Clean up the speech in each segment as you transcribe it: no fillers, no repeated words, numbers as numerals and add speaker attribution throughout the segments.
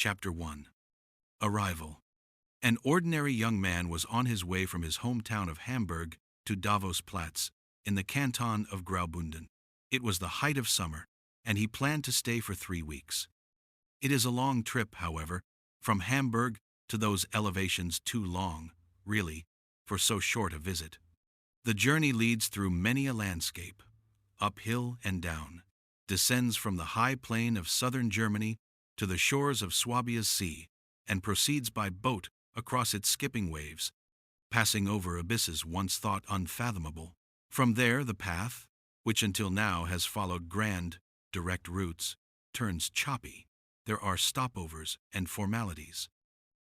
Speaker 1: Chapter 1. Arrival. An ordinary young man was on his way from his hometown of Hamburg to Davos Platz, in the canton of Graubünden. It was the height of summer, and he planned to stay for 3 weeks. It is a long trip, however, from Hamburg to those elevations too long, really, for so short a visit. The journey leads through many a landscape, uphill and down, descends from the high plain of southern Germany to the shores of Swabia's sea, and proceeds by boat across its skipping waves, passing over abysses once thought unfathomable. From there the path, which until now has followed grand, direct routes, turns choppy. There are stopovers and formalities.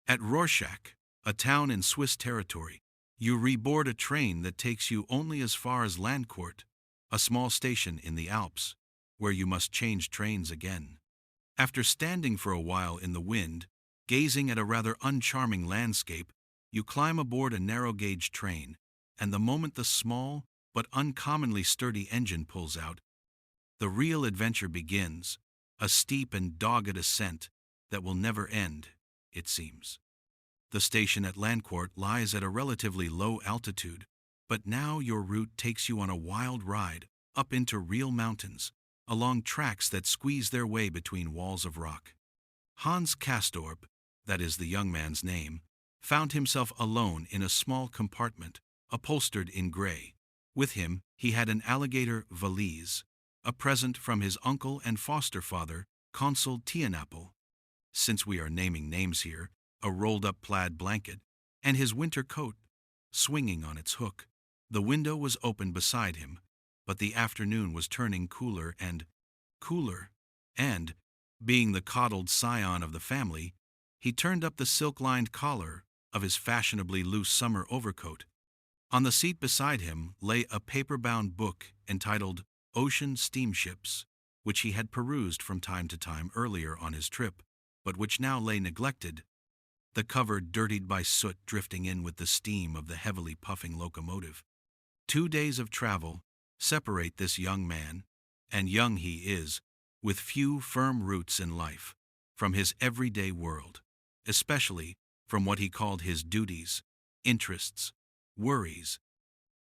Speaker 1: At Rorschach, a town in Swiss territory, you reboard a train that takes you only as far as Landquart, a small station in the Alps, where you must change trains again. After standing for a while in the wind, gazing at a rather uncharming landscape, you climb aboard a narrow-gauge train, and the moment the small but uncommonly sturdy engine pulls out, the real adventure begins, a steep and dogged ascent that will never end, it seems. The station at Landquart lies at a relatively low altitude, but now your route takes you on a wild ride up into real mountains, along tracks that squeeze their way between walls of rock. Hans Castorp, that is the young man's name, found himself alone in a small compartment, upholstered in gray. With him he had an alligator valise, a present from his uncle and foster father, Consul Tianapel. Since we are naming names here, a rolled-up plaid blanket, and his winter coat, swinging on its hook. The window was open beside him, but the afternoon was turning cooler and cooler, and, being the coddled scion of the family, he turned up the silk-lined collar of his fashionably loose summer overcoat. On the seat beside him lay a paper-bound book entitled Ocean Steamships, which he had perused from time to time earlier on his trip, but which now lay neglected, the cover dirtied by soot drifting in with the steam of the heavily puffing locomotive. 2 days of travel separate this young man, and young he is, with few firm roots in life, from his everyday world, especially from what he called his duties, interests, worries,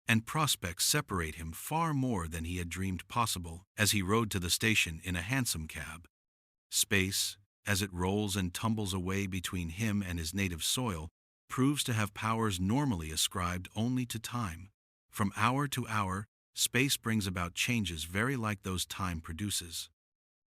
Speaker 1: and prospects separate him far more than he had dreamed possible as he rode to the station in a hansom cab. Space, as it rolls and tumbles away between him and his native soil, proves to have powers normally ascribed only to time. From hour to hour, space brings about changes very like those time produces,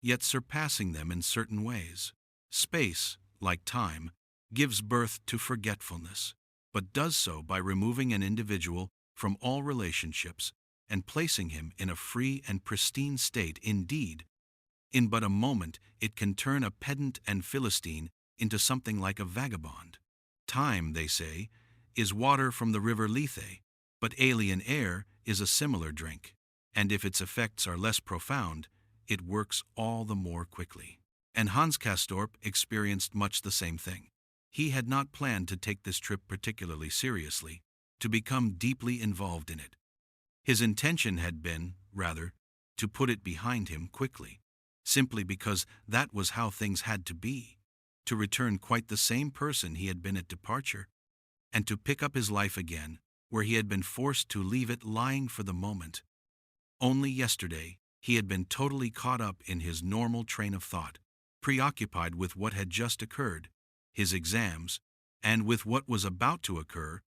Speaker 1: yet surpassing them in certain ways. Space, like time, gives birth to forgetfulness, but does so by removing an individual from all relationships and placing him in a free and pristine state. Indeed, in but a moment it can turn a pedant and Philistine into something like a vagabond. Time, they say, is water from the river Lethe, but alien air is a similar drink, and if its effects are less profound, it works all the more quickly. And Hans Castorp experienced much the same thing. He had not planned to take this trip particularly seriously, to become deeply involved in it. His intention had been, rather, to put it behind him quickly, simply because that was how things had to be, to return quite the same person he had been at departure, and to pick up his life again where he had been forced to leave it lying for the moment. Only yesterday he had been totally caught up in his normal train of thought, preoccupied with what had just occurred, his exams, and with what was about to occur,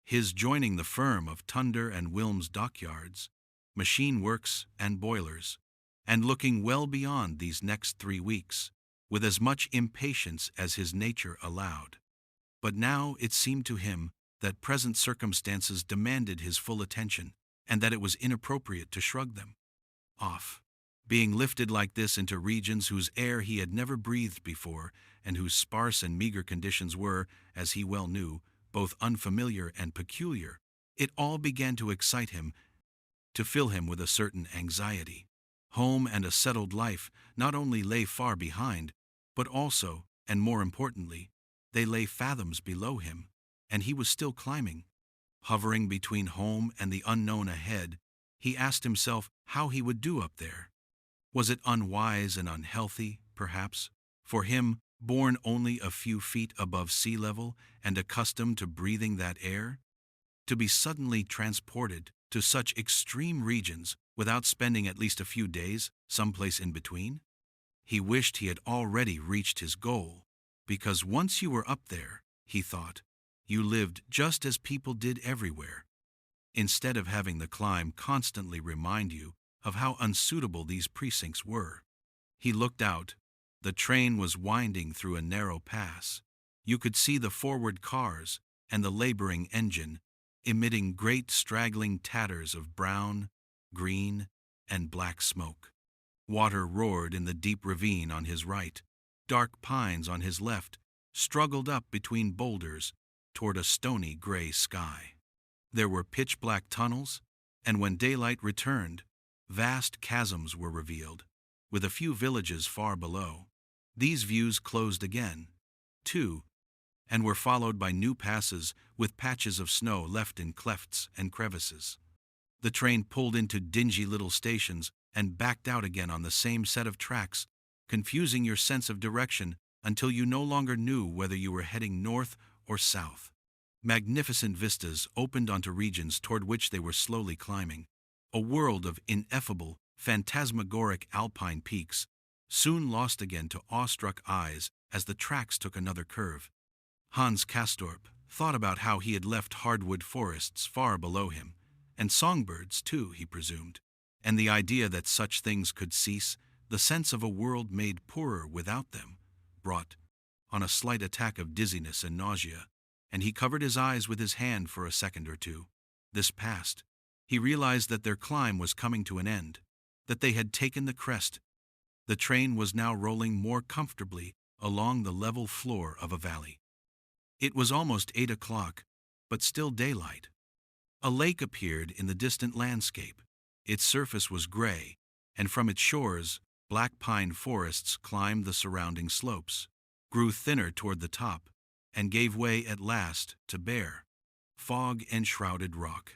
Speaker 1: his joining the firm of Tunder and Wilms dockyards, machine works and boilers, and looking well beyond these next 3 weeks, with as much impatience as his nature allowed. But now it seemed to him that present circumstances demanded his full attention, and that it was inappropriate to shrug them off. Being lifted like this into regions whose air he had never breathed before, and whose sparse and meager conditions were, as he well knew, both unfamiliar and peculiar, it all began to excite him, to fill him with a certain anxiety. Home and a settled life not only lay far behind, but also, and more importantly, they lay fathoms below him, and he was still climbing. Hovering between home and the unknown ahead, he asked himself how he would do up there. Was it unwise and unhealthy, perhaps, for him, born only a few feet above sea level and accustomed to breathing that air? To be suddenly transported to such extreme regions without spending at least a few days someplace in between? He wished he had already reached his goal, because once you were up there, he thought, you lived just as people did everywhere, instead of having the climb constantly remind you of how unsuitable these precincts were. He looked out. The train was winding through a narrow pass. You could see the forward cars and the laboring engine emitting great straggling tatters of brown, green, and black smoke. Water roared in the deep ravine on his right. Dark pines on his left struggled up between boulders toward a stony gray sky. There were pitch-black tunnels, and when daylight returned, vast chasms were revealed, with a few villages far below. These views closed again, too, and were followed by new passes with patches of snow left in clefts and crevices. The train pulled into dingy little stations and backed out again on the same set of tracks, confusing your sense of direction until you no longer knew whether you were heading north or south. Magnificent vistas opened onto regions toward which they were slowly climbing, a world of ineffable, phantasmagoric alpine peaks, soon lost again to awestruck eyes as the tracks took another curve. Hans Castorp thought about how he had left hardwood forests far below him, and songbirds too, he presumed, and the idea that such things could cease, the sense of a world made poorer without them, brought on a slight attack of dizziness and nausea, and he covered his eyes with his hand for a second or two. This passed. He realized that their climb was coming to an end, that they had taken the crest. The train was now rolling more comfortably along the level floor of a valley. It was almost 8 o'clock, but still daylight. A lake appeared in the distant landscape. Its surface was gray, and from its shores, black pine forests climbed the surrounding slopes, grew thinner toward the top, and gave way at last to bare, fog-enshrouded rock.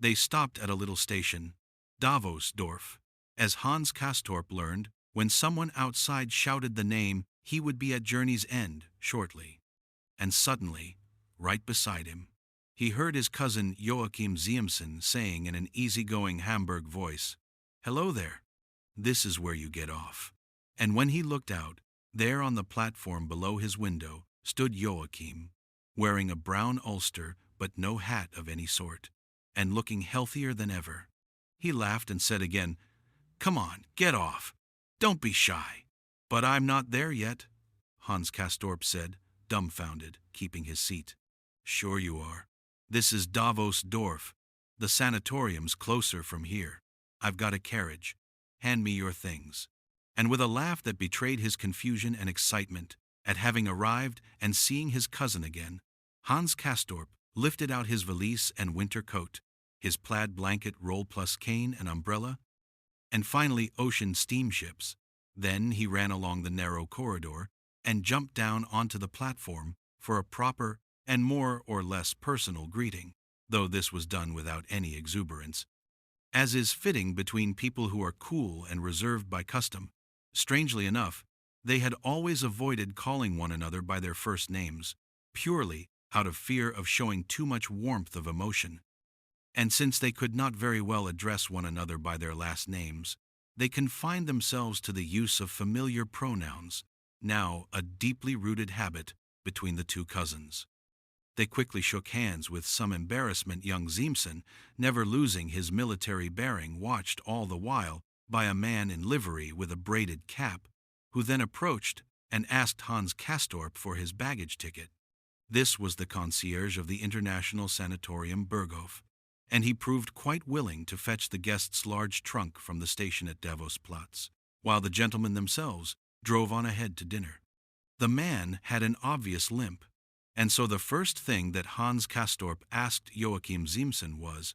Speaker 1: They stopped at a little station, Davosdorf. As Hans Castorp learned, when someone outside shouted the name, he would be at journey's end shortly. And suddenly, right beside him, he heard his cousin Joachim Ziemsen saying in an easygoing Hamburg voice, "Hello there. This is where you get off." And when he looked out, there on the platform below his window stood Joachim, wearing a brown ulster but no hat of any sort, and looking healthier than ever. He laughed and said again, "Come on, get off. Don't be shy." "But I'm not there yet," Hans Castorp said, dumbfounded, keeping his seat. "Sure you are. This is Davosdorf. The sanatorium's closer from here. I've got a carriage. Hand me your things." And with a laugh that betrayed his confusion and excitement at having arrived and seeing his cousin again, Hans Castorp lifted out his valise and winter coat, his plaid blanket roll plus cane and umbrella, and finally ocean steamships. Then he ran along the narrow corridor and jumped down onto the platform for a proper and more or less personal greeting, though this was done without any exuberance. As is fitting between people who are cool and reserved by custom, strangely enough, they had always avoided calling one another by their first names, purely out of fear of showing too much warmth of emotion. And since they could not very well address one another by their last names, they confined themselves to the use of familiar pronouns, now a deeply rooted habit between the two cousins. They quickly shook hands with some embarrassment. Young Ziemsen, never losing his military bearing, watched all the while by a man in livery with a braided cap, who then approached and asked Hans Castorp for his baggage ticket. This was the concierge of the International Sanatorium Berghof, and he proved quite willing to fetch the guest's large trunk from the station at Davosplatz, while the gentlemen themselves drove on ahead to dinner. The man had an obvious limp, and so the first thing that Hans Castorp asked Joachim Ziemsen was,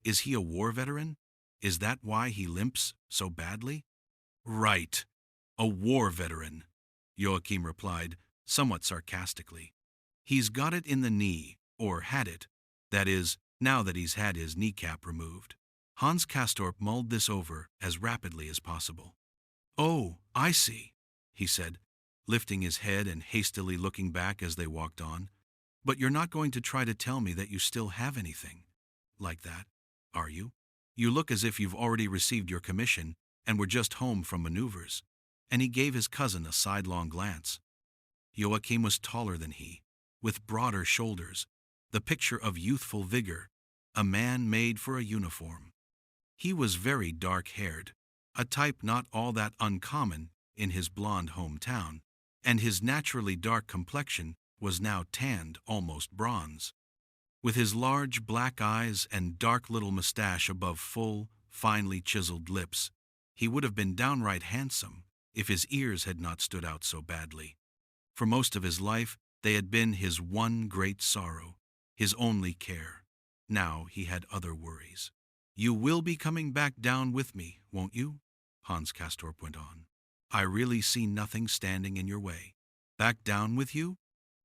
Speaker 1: "Is he a war veteran? Is that why he limps so badly?" "Right, a war veteran," Joachim replied, somewhat sarcastically. "He's got it in the knee, or had it, that is, now that he's had his kneecap removed." Hans Castorp mulled this over as rapidly as possible. "Oh, I see," he said. lifting his head and hastily looking back as they walked on. "But you're not going to try to tell me that you still have anything like that, are you? You look as if you've already received your commission and were just home from maneuvers." And he gave his cousin a sidelong glance. Joachim was taller than he, with broader shoulders, the picture of youthful vigor, a man made for a uniform. He was very dark-haired, a type not all that uncommon in his blonde hometown, and his naturally dark complexion was now tanned almost bronze. With his large black eyes and dark little mustache above full, finely chiseled lips, he would have been downright handsome if his ears had not stood out so badly. For most of his life, they had been his one great sorrow, his only care. Now he had other worries. "You will be coming back down with me, won't you?" Hans Castorp went on. "I really see nothing standing in your way." "Back down with you?"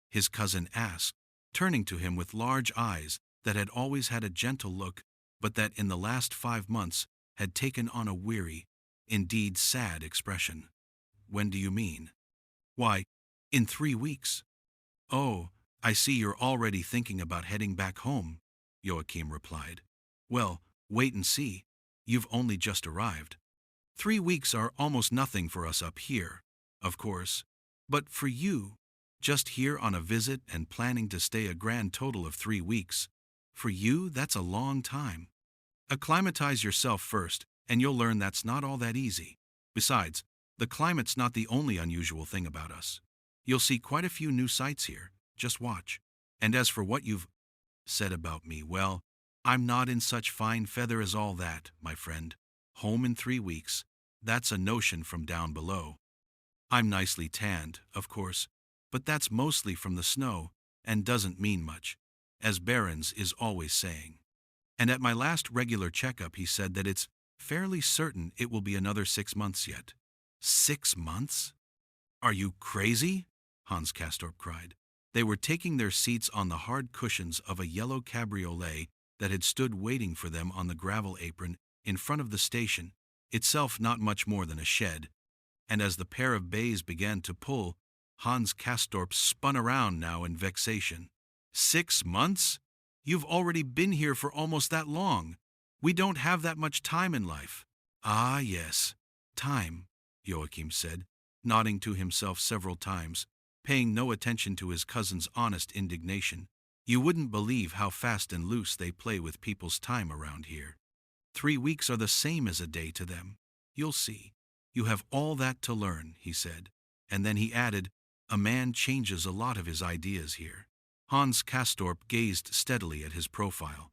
Speaker 1: his cousin asked, turning to him with large eyes that had always had a gentle look, but that in the last 5 months had taken on a weary, indeed sad expression. "When do you mean?" "Why, in 3 weeks." "Oh, I see you're already thinking about heading back home," Joachim replied. "Well, wait and see. You've only just arrived. 3 weeks are almost nothing for us up here, of course. But for you, just here on a visit and planning to stay a grand total of 3 weeks, for you, that's a long time. Acclimatize yourself first, and you'll learn that's not all that easy. Besides, the climate's not the only unusual thing about us. You'll see quite a few new sights here. Just watch. And as for what you've said about me, well, I'm not in such fine feather as all that, my friend. Home in 3 weeks. That's a notion from down below. I'm nicely tanned, of course, but that's mostly from the snow and doesn't mean much, as Behrens is always saying. And at my last regular checkup he said that it's fairly certain it will be another 6 months yet." 6 months? "Are you crazy?" Hans Castorp cried. They were taking their seats on the hard cushions of a yellow cabriolet that had stood waiting for them on the gravel apron in front of the station, itself not much more than a shed. And as the pair of bays began to pull, Hans Castorp spun around now in vexation. 6 months? You've already been here for almost that long. We don't have that much time in life." "Ah, yes, time," Joachim said, nodding to himself several times, paying no attention to his cousin's honest indignation. "You wouldn't believe how fast and loose they play with people's time around here. 3 weeks are the same as a day to them. You'll see. You have all that to learn," he said. And then he added, "A man changes a lot of his ideas here." Hans Castorp gazed steadily at his profile.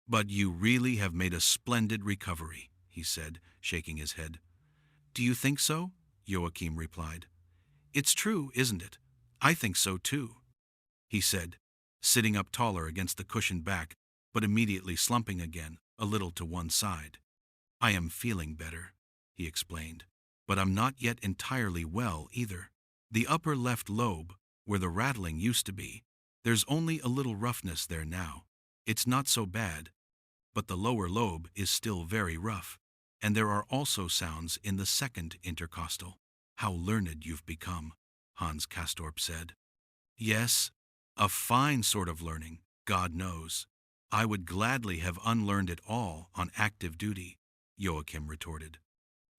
Speaker 1: "But you really have made a splendid recovery," he said, shaking his head. "Do you think so?" Joachim replied. "It's true, isn't it? I think so too," he said, sitting up taller against the cushioned back, but immediately slumping again, a little to one side. "I am feeling better," he explained, "but I'm not yet entirely well either. The upper left lobe, where the rattling used to be, there's only a little roughness there now. It's not so bad, but the lower lobe is still very rough, and there are also sounds in the second intercostal." "How learned you've become," Hans Castorp said. "Yes, a fine sort of learning, God knows. I would gladly have unlearned it all on active duty," Joachim retorted.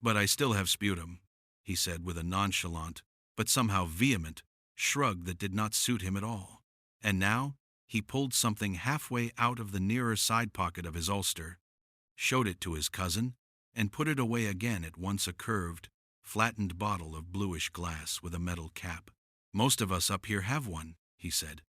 Speaker 1: "But I still have sputum," he said with a nonchalant, but somehow vehement, shrug that did not suit him at all. And now he pulled something halfway out of the nearer side pocket of his ulster, showed it to his cousin, and put it away again at once a curved, flattened bottle of bluish glass with a metal cap. "Most of us up here have one," he said.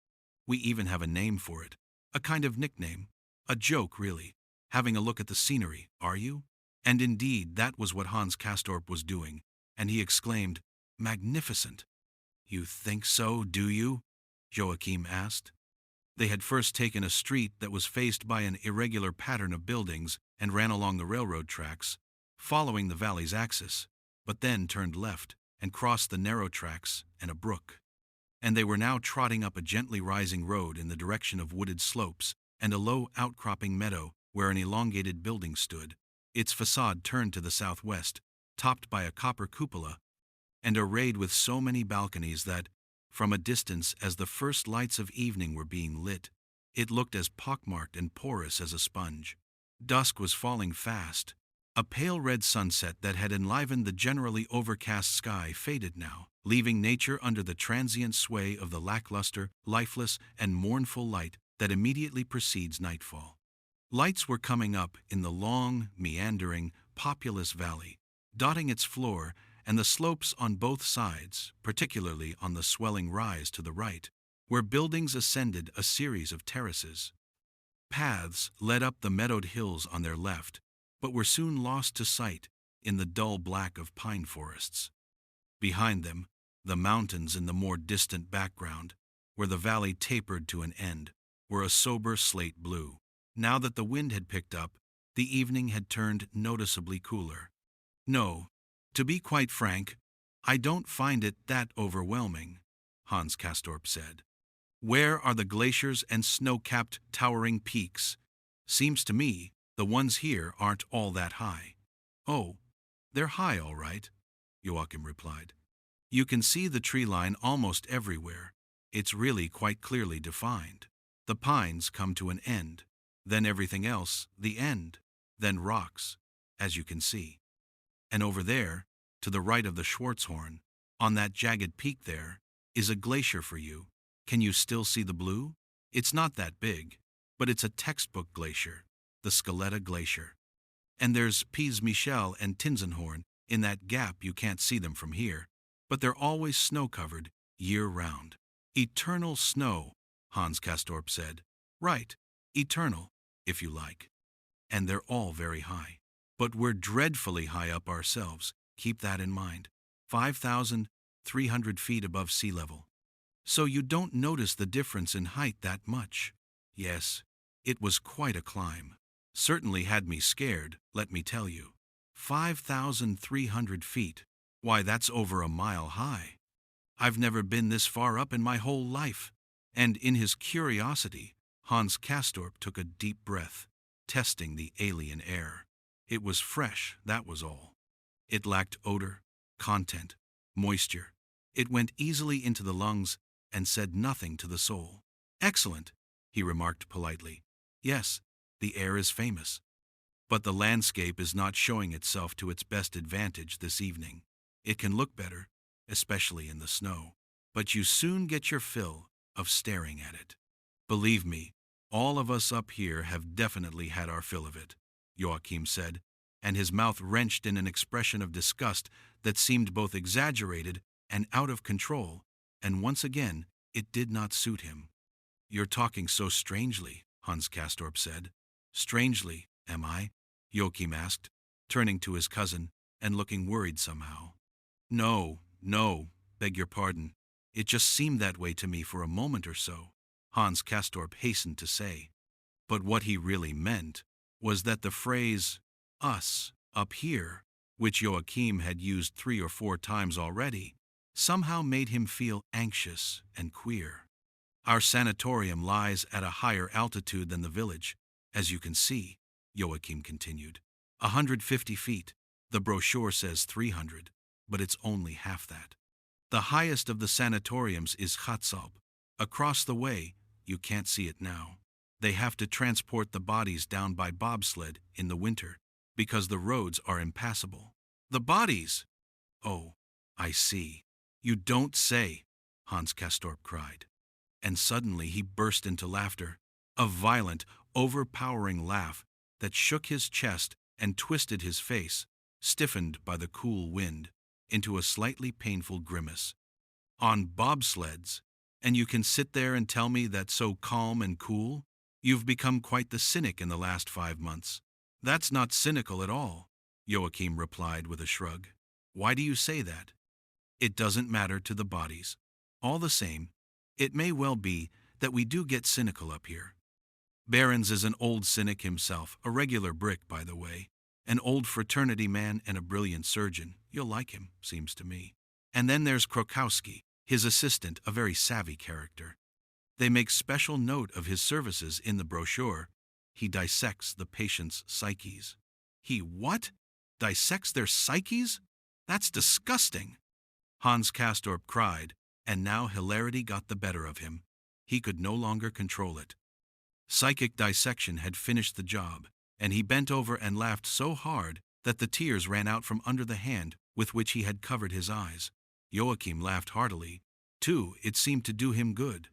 Speaker 1: "We even have a name for it, a kind of nickname, a joke really. Having a look at the scenery, are you?" And indeed that was what Hans Castorp was doing, and he exclaimed, "Magnificent!" "You think so, do you?" Joachim asked. They had first taken a street that was faced by an irregular pattern of buildings and ran along the railroad tracks, following the valley's axis, but then turned left and crossed the narrow tracks and a brook. And they were now trotting up a gently rising road in the direction of wooded slopes and a low outcropping meadow where an elongated building stood, its facade turned to the southwest, topped by a copper cupola, and arrayed with so many balconies that, from a distance as the first lights of evening were being lit, it looked as pockmarked and porous as a sponge. Dusk was falling fast. A pale red sunset that had enlivened the generally overcast sky faded now, leaving nature under the transient sway of the lackluster, lifeless, and mournful light that immediately precedes nightfall. Lights were coming up in the long, meandering, populous valley, dotting its floor and the slopes on both sides, particularly on the swelling rise to the right, where buildings ascended a series of terraces. Paths led up the meadowed hills on their left, but were soon lost to sight in the dull black of pine forests. Behind them, the mountains in the more distant background, where the valley tapered to an end, were a sober slate blue. Now that the wind had picked up, the evening had turned noticeably cooler. No, to be quite frank, I don't find it that overwhelming, Hans Castorp said. Where are the glaciers and snow-capped towering peaks? Seems to me the ones here aren't all that high. Oh, they're high all right, Joachim replied. You can see the tree line almost everywhere. It's really quite clearly defined. The pines come to an end, then everything else, the end, then rocks, as you can see. And over there, to the right of the Schwarzhorn, on that jagged peak there, is a glacier for you. Can you still see the blue? It's not that big, but it's a textbook glacier, the Scaletta Glacier. And there's Piz Michel and Tinsenhorn in that gap. You can't see them from here, but they're always snow-covered, year-round. Eternal snow, Hans Castorp said. Right, eternal, if you like. And they're all very high. But we're dreadfully high up ourselves, keep that in mind. 5,300 feet above sea level. So you don't notice the difference in height that much. Yes, it was quite a climb. Certainly had me scared, let me tell you. 5,300 feet. Why, that's over a mile high. I've never been this far up in my whole life. And in his curiosity, Hans Castorp took a deep breath, testing the alien air. It was fresh, that was all. It lacked odor, content, moisture. It went easily into the lungs and said nothing to the soul. Excellent, he remarked politely. Yes, the air is famous. But the landscape is not showing itself to its best advantage this evening. It can look better, especially in the snow. But you soon get your fill of staring at it. Believe me, all of us up here have definitely had our fill of it, Joachim said, and his mouth wrenched in an expression of disgust that seemed both exaggerated and out of control, and once again it did not suit him. You're talking so strangely, Hans Castorp said. Strangely, am I? Joachim asked, turning to his cousin and looking worried somehow. No, beg your pardon. It just seemed that way to me for a moment or so, Hans Castorp hastened to say. But what he really meant was that the phrase, us, up here, which Joachim had used 3 or 4 times already, somehow made him feel anxious and queer. Our sanatorium lies at a higher altitude than the village, as you can see, Joachim continued. 150 feet. The brochure says 300, but it's only half that. The highest of the sanatoriums is Zauberberg. Across the way, you can't see it now. They have to transport the bodies down by bobsled in the winter, because the roads are impassable. The bodies! Oh, I see. You don't say, Hans Castorp cried. And suddenly he burst into laughter, a violent, overpowering laugh that shook his chest and twisted his face, stiffened by the cool wind, into a slightly painful grimace. On bobsleds, and you can sit there and tell me that's so calm and cool? You've become quite the cynic in the last 5 months. That's not cynical at all, Joachim replied with a shrug. Why do you say that? It doesn't matter to the bodies. All the same, it may well be that we do get cynical up here. Behrens is an old cynic himself, a regular brick, by the way. An old fraternity man and a brilliant surgeon. You'll like him, seems to me. And then there's Krokowski, his assistant, a very savvy character. They make special note of his services in the brochure. He dissects the patient's psyches. He what? Dissects their psyches? That's disgusting. Hans Castorp cried, and now hilarity got the better of him. He could no longer control it. Psychic dissection had finished the job, and he bent over and laughed so hard that the tears ran out from under the hand with which he had covered his eyes. Joachim laughed heartily, too. It seemed to do him good.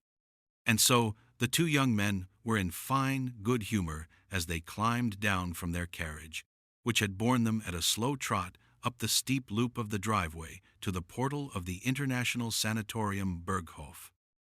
Speaker 1: And so the two young men were in fine good humor as they climbed down from their carriage, which had borne them at a slow trot up the steep loop of the driveway to the portal of the International Sanatorium Berghof.